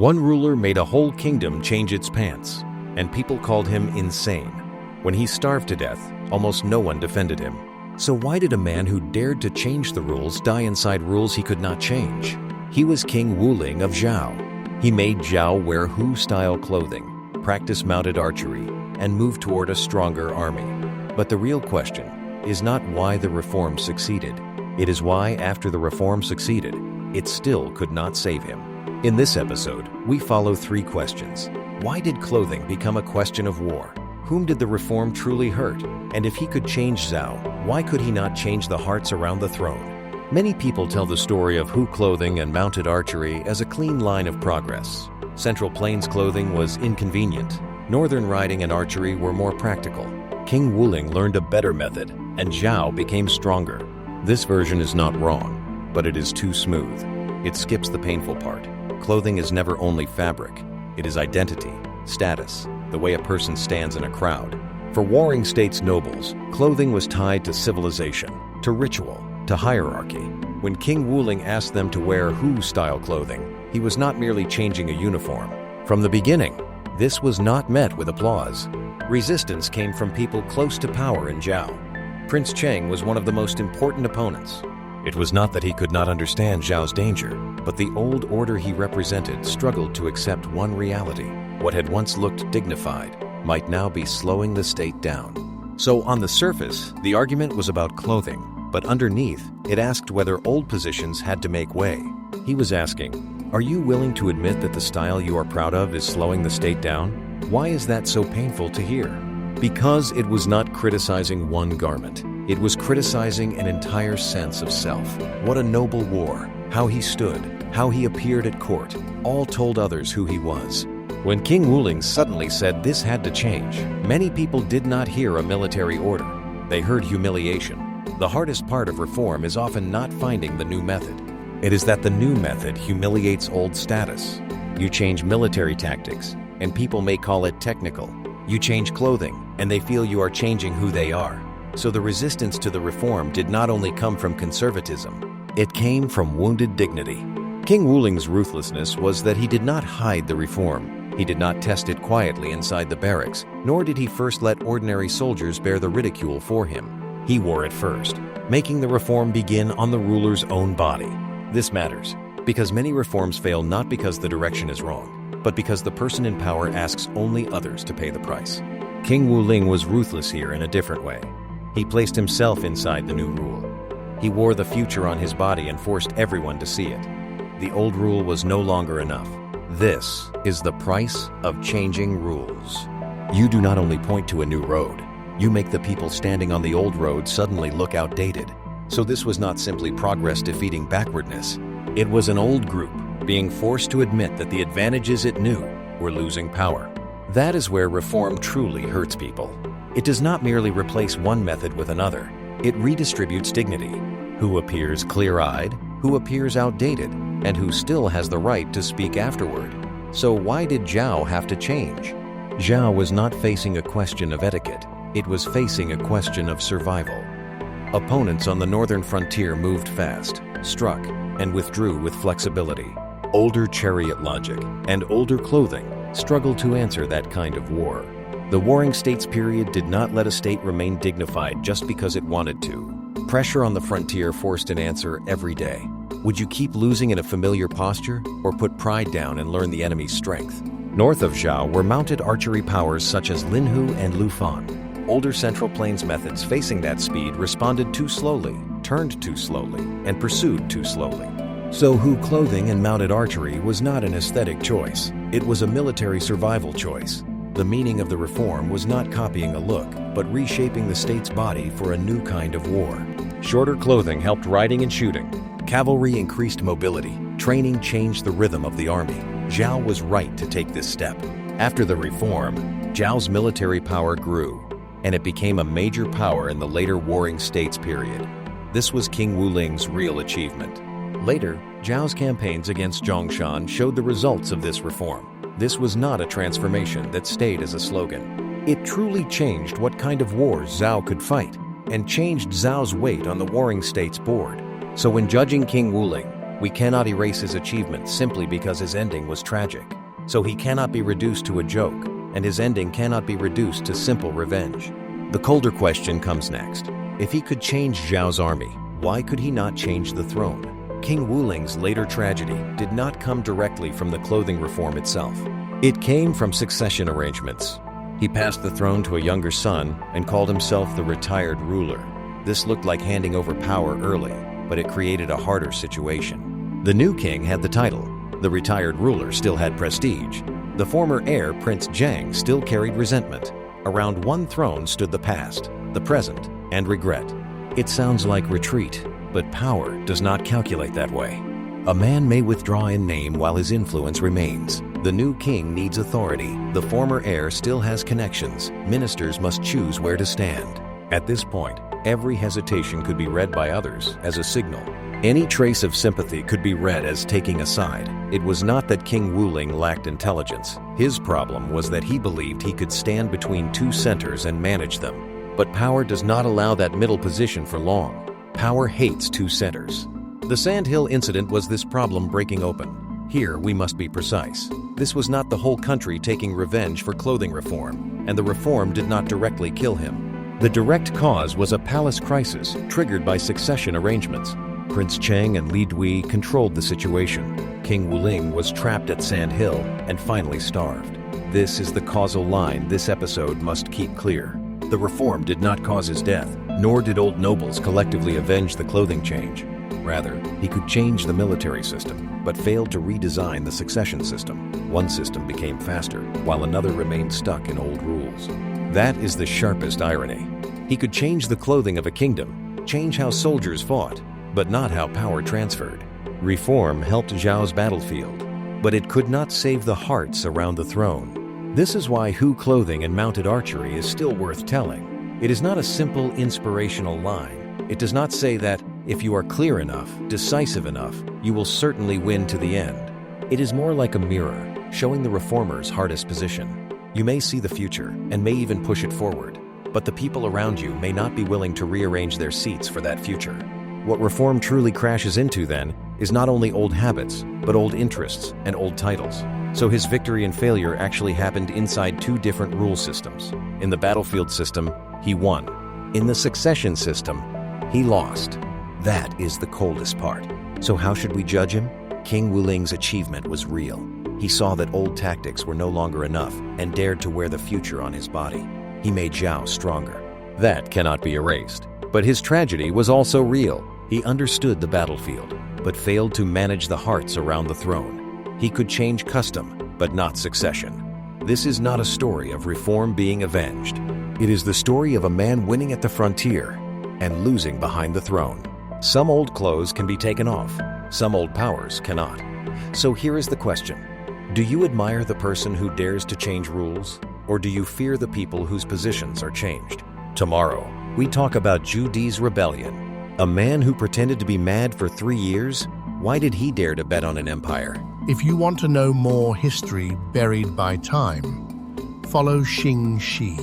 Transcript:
One ruler made a whole kingdom change its pants, and people called him insane. When he starved to death, almost no one defended him. So why did a man who dared to change the rules die inside rules he could not change? He was King Wuling of Zhao. He made Zhao wear Hu-style clothing, practice mounted archery, and move toward a stronger army. But the real question is not why the reform succeeded. It is why, after the reform succeeded, it still could not save him. In this episode, we follow 3 questions. Why did clothing become a question of war? Whom did the reform truly hurt? And if he could change Zhao, why could he not change the hearts around the throne? Many people tell the story of Hu clothing and mounted archery as a clean line of progress. Central Plains clothing was inconvenient. Northern riding and archery were more practical. King Wuling learned a better method, and Zhao became stronger. This version is not wrong, but it is too smooth. It skips the painful part. Clothing is never only fabric. It is identity, status, the way a person stands in a crowd. For warring states' nobles, clothing was tied to civilization, to ritual, to hierarchy. When King Wuling asked them to wear Hu-style clothing, he was not merely changing a uniform. From the beginning, this was not met with applause. Resistance came from people close to power in Zhao. Prince Cheng was one of the most important opponents. It was not that he could not understand Zhao's danger, but the old order he represented struggled to accept one reality. What had once looked dignified might now be slowing the state down. So on the surface, the argument was about clothing, but underneath, it asked whether old positions had to make way. He was asking, are you willing to admit that the style you are proud of is slowing the state down? Why is that so painful to hear? Because it was not criticizing one garment. It was criticizing an entire sense of self. What a noble war, how he stood, how he appeared at court, all told others who he was. When King Wuling suddenly said this had to change, many people did not hear a military order. They heard humiliation. The hardest part of reform is often not finding the new method. It is that the new method humiliates old status. You change military tactics, and people may call it technical. You change clothing, and they feel you are changing who they are. So the resistance to the reform did not only come from conservatism, it came from wounded dignity. King Wuling's ruthlessness was that he did not hide the reform. He did not test it quietly inside the barracks, nor did he first let ordinary soldiers bear the ridicule for him. He wore it first, making the reform begin on the ruler's own body. This matters, because many reforms fail not because the direction is wrong, but because the person in power asks only others to pay the price. King Wuling was ruthless here in a different way. He placed himself inside the new rule. He wore the future on his body and forced everyone to see it. The old rule was no longer enough. This is the price of changing rules. You do not only point to a new road, you make the people standing on the old road suddenly look outdated. So this was not simply progress defeating backwardness. It was an old group being forced to admit that the advantages it knew were losing power. That is where reform truly hurts people. It does not merely replace one method with another. It redistributes dignity. Who appears clear-eyed, who appears outdated, and who still has the right to speak afterward. So why did Zhao have to change? Zhao was not facing a question of etiquette. It was facing a question of survival. Opponents on the northern frontier moved fast, struck, and withdrew with flexibility. Older chariot logic and older clothing struggled to answer that kind of war. The warring states period did not let a state remain dignified just because it wanted to. Pressure on the frontier forced an answer every day. Would you keep losing in a familiar posture, or put pride down and learn the enemy's strength? North of Zhao were mounted archery powers such as Linhu and Lufan. Older Central Plains methods facing that speed responded too slowly, turned too slowly, and pursued too slowly. So Hu clothing and mounted archery was not an aesthetic choice. It was a military survival choice. The meaning of the reform was not copying a look, but reshaping the state's body for a new kind of war. Shorter clothing helped riding and shooting. Cavalry increased mobility. Training changed the rhythm of the army. Zhao was right to take this step. After the reform, Zhao's military power grew, and it became a major power in the later warring states period. This was King Wuling's real achievement. Later, Zhao's campaigns against Zhongshan showed the results of this reform. This was not a transformation that stayed as a slogan. It truly changed what kind of wars Zhao could fight, and changed Zhao's weight on the warring states board. So when judging King Wuling, We cannot erase his achievement simply because his ending was tragic. So he cannot be reduced to a joke, and his ending cannot be reduced to simple revenge. The colder question comes next. If he could change Zhao's army, why could he not change the throne? King Wuling's later tragedy did not come directly from the clothing reform itself. It came from succession arrangements. He passed the throne to a younger son and called himself the retired ruler. This looked like handing over power early, but it created a harder situation. The new king had the title. The retired ruler still had prestige. The former heir, Prince Zhang, still carried resentment. Around one throne stood the past, the present, and regret. It sounds like retreat, but power does not calculate that way. A man may withdraw in name while his influence remains. The new king needs authority. The former heir still has connections. Ministers must choose where to stand. At this point, every hesitation could be read by others as a signal. Any trace of sympathy could be read as taking a side. It was not that King Wuling lacked intelligence. His problem was that he believed he could stand between two centers and manage them. But power does not allow that middle position for long. Power hates two centers. The Sand Hill incident was this problem breaking open. Here we must be precise. This was not the whole country taking revenge for clothing reform, and the reform did not directly kill him. The direct cause was a palace crisis triggered by succession arrangements. Prince Cheng and Li Dui controlled the situation. King Wuling was trapped at Sand Hill and finally starved. This is the causal line this episode must keep clear. The reform did not cause his death, nor did old nobles collectively avenge the clothing change. Rather, he could change the military system, but failed to redesign the succession system. One system became faster, while another remained stuck in old rules. That is the sharpest irony. He could change the clothing of a kingdom, change how soldiers fought, but not how power transferred. Reform helped Zhao's battlefield, but it could not save the hearts around the throne. This is why Hu clothing and mounted archery is still worth telling. It is not a simple inspirational line. It does not say that, if you are clear enough, decisive enough, you will certainly win to the end. It is more like a mirror, showing the reformer's hardest position. You may see the future, and may even push it forward, but the people around you may not be willing to rearrange their seats for that future. What reform truly crashes into, then, is not only old habits, but old interests and old titles. So his victory and failure actually happened inside two different rule systems. In the battlefield system, he won. In the succession system, he lost. That is the coldest part. So how should we judge him? King Wuling's achievement was real. He saw that old tactics were no longer enough and dared to wear the future on his body. He made Zhao stronger. That cannot be erased. But his tragedy was also real. He understood the battlefield, but failed to manage the hearts around the throne. He could change custom, but not succession. This is not a story of reform being avenged. It is the story of a man winning at the frontier and losing behind the throne. Some old clothes can be taken off. Some old powers cannot. So here is the question. Do you admire the person who dares to change rules? Or do you fear the people whose positions are changed? Tomorrow, we talk about Zhu Di's rebellion. A man who pretended to be mad for 3 years? Why did he dare to bet on an empire? If you want to know more history buried by time, follow Hangshi.